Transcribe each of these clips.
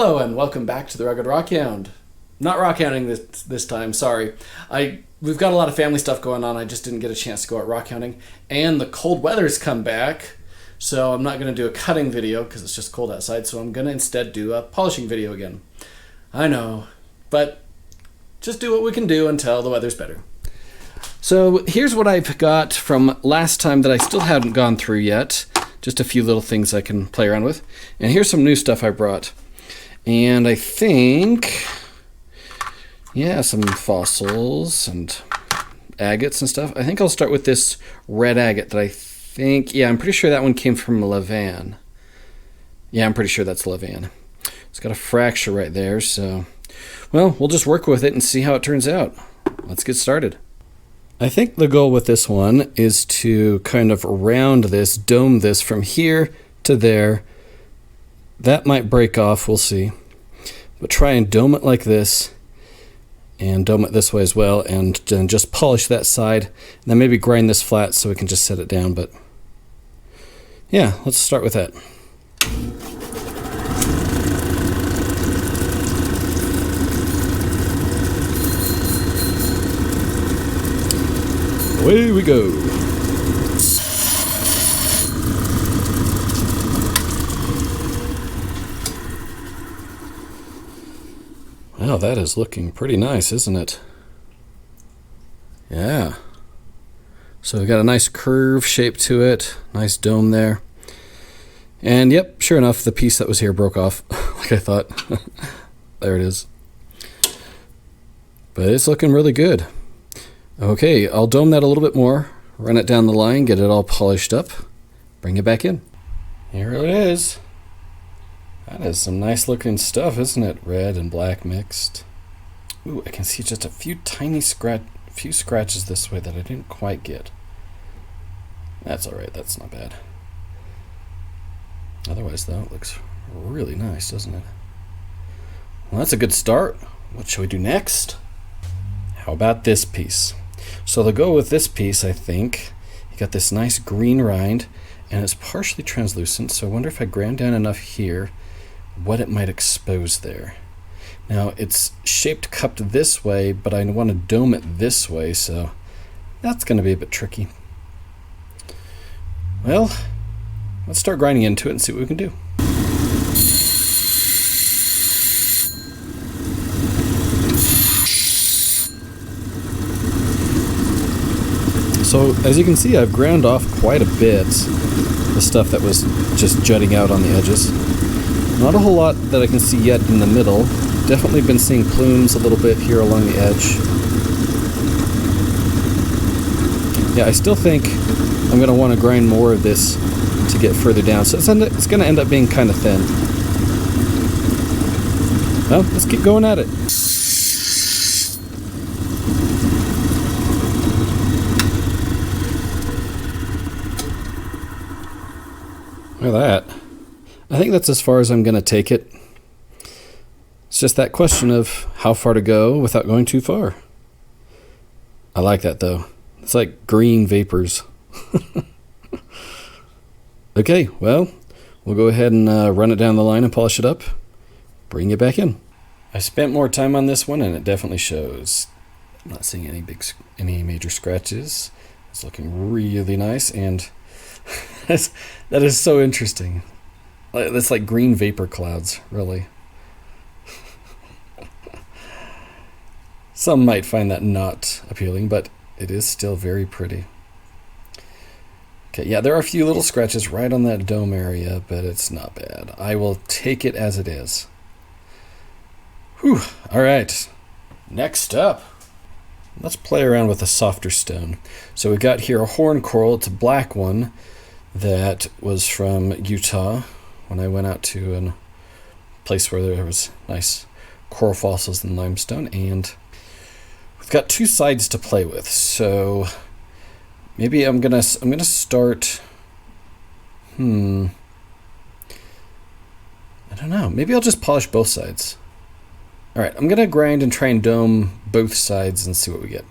Hello and welcome back to the Rugged Rockhound. Not rockhounding this time, sorry. We've got a lot of family stuff going on. I just didn't get a chance to go out rockhounding. And the cold weather's come back, so I'm not going to do a cutting video because it's just cold outside, so I'm going to instead do a polishing video again. I know, but just do what we can do until the weather's better. So here's what I've got from last time that I still haven't gone through yet. Just a few little things I can play around with. And here's some new stuff I brought. And I think, yeah, some fossils and agates and stuff. I think I'll start with this red agate that I think, yeah, I'm pretty sure that one came from Levan. Yeah, I'm pretty sure that's Levan. It's got a fracture right there, so, well, we'll just work with it and see how it turns out. Let's get started. I think the goal with this one is to kind of round this, dome this from here to there. That might break off, we'll see. But try and dome it like this, and dome it this way as well, and then just polish that side, and then maybe grind this flat so we can just set it down. But yeah, let's start with that. Away we go. Wow, that is looking pretty nice, isn't it? Yeah. So we got a nice curve shape to it, nice dome there. And yep, sure enough, the piece that was here broke off, like I thought. There it is. But it's looking really good. Okay, I'll dome that a little bit more, run it down the line, get it all polished up, bring it back in. Here it is. That is some nice looking stuff, isn't it? Red and black mixed. Ooh, I can see just a few tiny scratches this way that I didn't quite get. That's alright, that's not bad. Otherwise though, it looks really nice, doesn't it? Well, that's a good start. What shall we do next? How about this piece? So the go with this piece, I think, you got this nice green rind, and it's partially translucent, so I wonder if I grind down enough here, what it might expose there. Now, it's shaped cupped this way, but I want to dome it this way, so that's going to be a bit tricky. Well, let's start grinding into it and see what we can do. So, as you can see, I've ground off quite a bit the stuff that was just jutting out on the edges. Not a whole lot that I can see yet in the middle. Definitely been seeing plumes a little bit here along the edge. Yeah, I still think I'm going to want to grind more of this to get further down. So it's going to end up being kind of thin. Well, let's keep going at it. Look at that. I think that's as far as I'm going to take it. It's just that question of how far to go without going too far. I like that though. It's like green vapors. Okay, well, we'll go ahead and run it down the line and polish it up. Bring it back in. I spent more time on this one and it definitely shows. I'm not seeing any major scratches. It's looking really nice, and that is so interesting. It's like green vapor clouds, really. Some might find that not appealing, but it is still very pretty. Okay, yeah, there are a few little scratches right on that dome area, but it's not bad. I will take it as it is. Whew, all right. Next up, let's play around with a softer stone. So we got here a horn coral. It's a black one that was from Utah when I went out to a place where there was nice coral fossils and limestone, and we've got two sides to play with. So maybe I'm gonna start. I don't know. Maybe I'll just polish both sides. All right, I'm gonna grind and try and dome both sides and see what we get.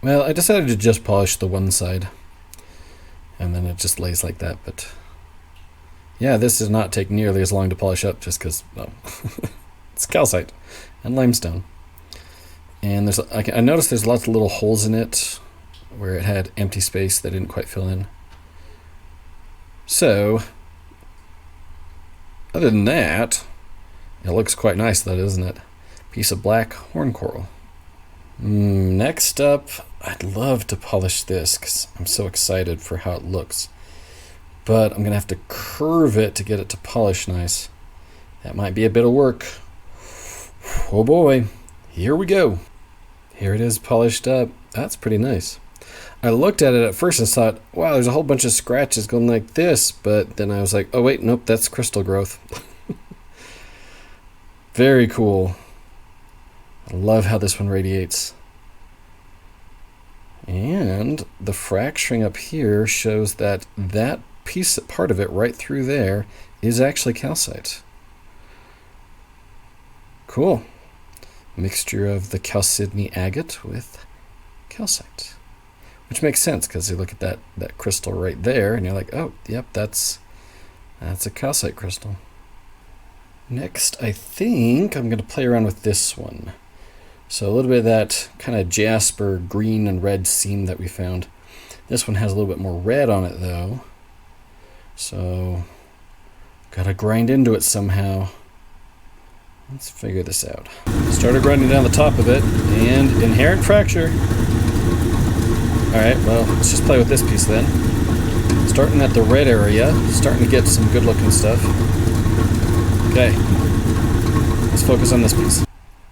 Well, I decided to just polish the one side, and then it just lays like that. But Yeah, this does not take nearly as long to polish up just because, well, it's calcite and limestone. And there's, I noticed there's lots of little holes in it where it had empty space that didn't quite fill in. So, other than that, it looks quite nice though, doesn't it? Piece of black horn coral. Next up, I'd love to polish this because I'm so excited for how it looks. But I'm going to have to curve it to get it to polish nice. That might be a bit of work. Oh boy, here we go. Here it is polished up. That's pretty nice. I looked at it at first and thought, wow, there's a whole bunch of scratches going like this. But then I was like, oh wait, nope, that's crystal growth. Very cool. I love how this one radiates. And the fracturing up here shows that that part of it right through there is actually calcite. Cool. Mixture of the chalcedony agate with calcite. Which makes sense because you look at that crystal right there and you're like, oh, yep, that's a calcite crystal. Next, I think I'm going to play around with this one. So a little bit of that kind of jasper green and red seam that we found. This one has a little bit more red on it though. So, gotta grind into it somehow. Let's figure this out. Started grinding down the top of it, and inherent fracture. Alright, well, let's just play with this piece then. Starting at the red area, starting to get some good looking stuff. Okay, let's focus on this piece.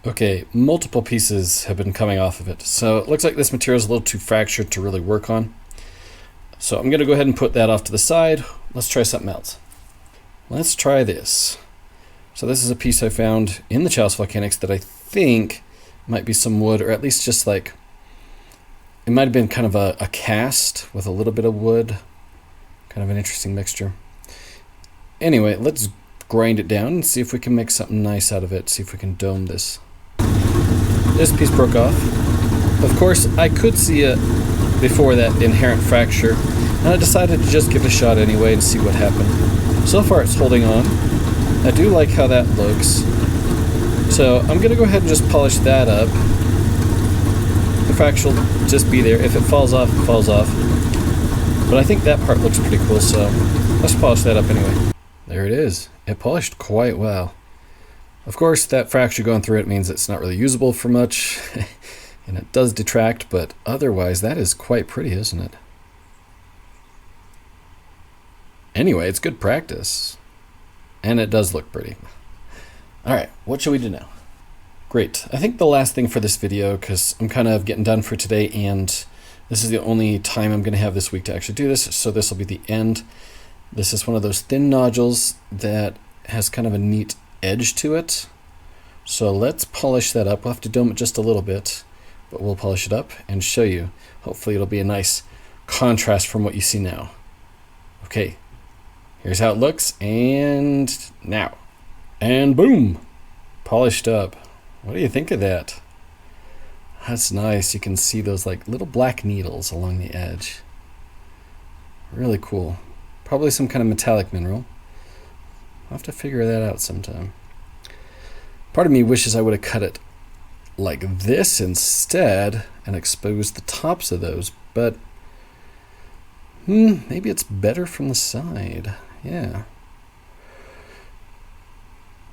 Okay, multiple pieces have been coming off of it, so it looks like this material is a little too fractured to really work on. So I'm going to go ahead and put that off to the side. Let's try something else. Let's try this. So this is a piece I found in the Challis Volcanics that I think might be some wood, or at least just like, it might have been kind of a cast with a little bit of wood. Kind of an interesting mixture. Anyway, let's grind it down and see if we can make something nice out of it. See if we can dome this. This piece broke off. Of course, I could see it before that inherent fracture, and I decided to just give it a shot anyway and see what happened. So far it's holding on. I do like how that looks. So I'm going to go ahead and just polish that up. The fracture will just be there. If it falls off, it falls off. But I think that part looks pretty cool, so let's polish that up anyway. There it is. It polished quite well. Of course, that fracture going through it means it's not really usable for much. And it does detract, but otherwise that is quite pretty, isn't it? Anyway, it's good practice. And it does look pretty. Alright, what should we do now? Great. I think the last thing for this video, because I'm kind of getting done for today, and this is the only time I'm going to have this week to actually do this, so this will be the end. This is one of those thin nodules that has kind of a neat edge to it. So let's polish that up. We'll have to dome it just a little bit, but we'll polish it up and show you. Hopefully it'll be a nice contrast from what you see now. Okay, here's how it looks, and now. And boom, polished up. What do you think of that? That's nice. You can see those like little black needles along the edge. Really cool. Probably some kind of metallic mineral. I'll have to figure that out sometime. Part of me wishes I would have cut it like this instead and exposed the tops of those, but maybe it's better from the side. Yeah.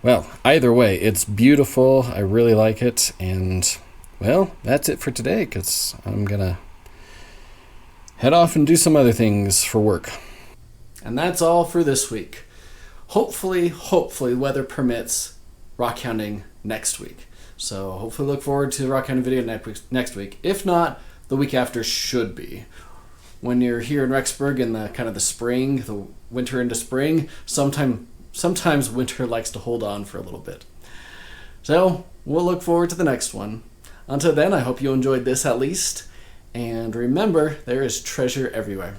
Well, either way, it's beautiful. I really like it. And, well, that's it for today, because I'm going to head off and do some other things for work. And that's all for this week. Hopefully, weather permits rock hounding next week. So hopefully look forward to the rock hounding video next week. If not, the week after should be. When you're here in Rexburg in the kind of the spring, the winter into spring, sometimes winter likes to hold on for a little bit. So we'll look forward to the next one. Until then, I hope you enjoyed this at least. And remember, there is treasure everywhere.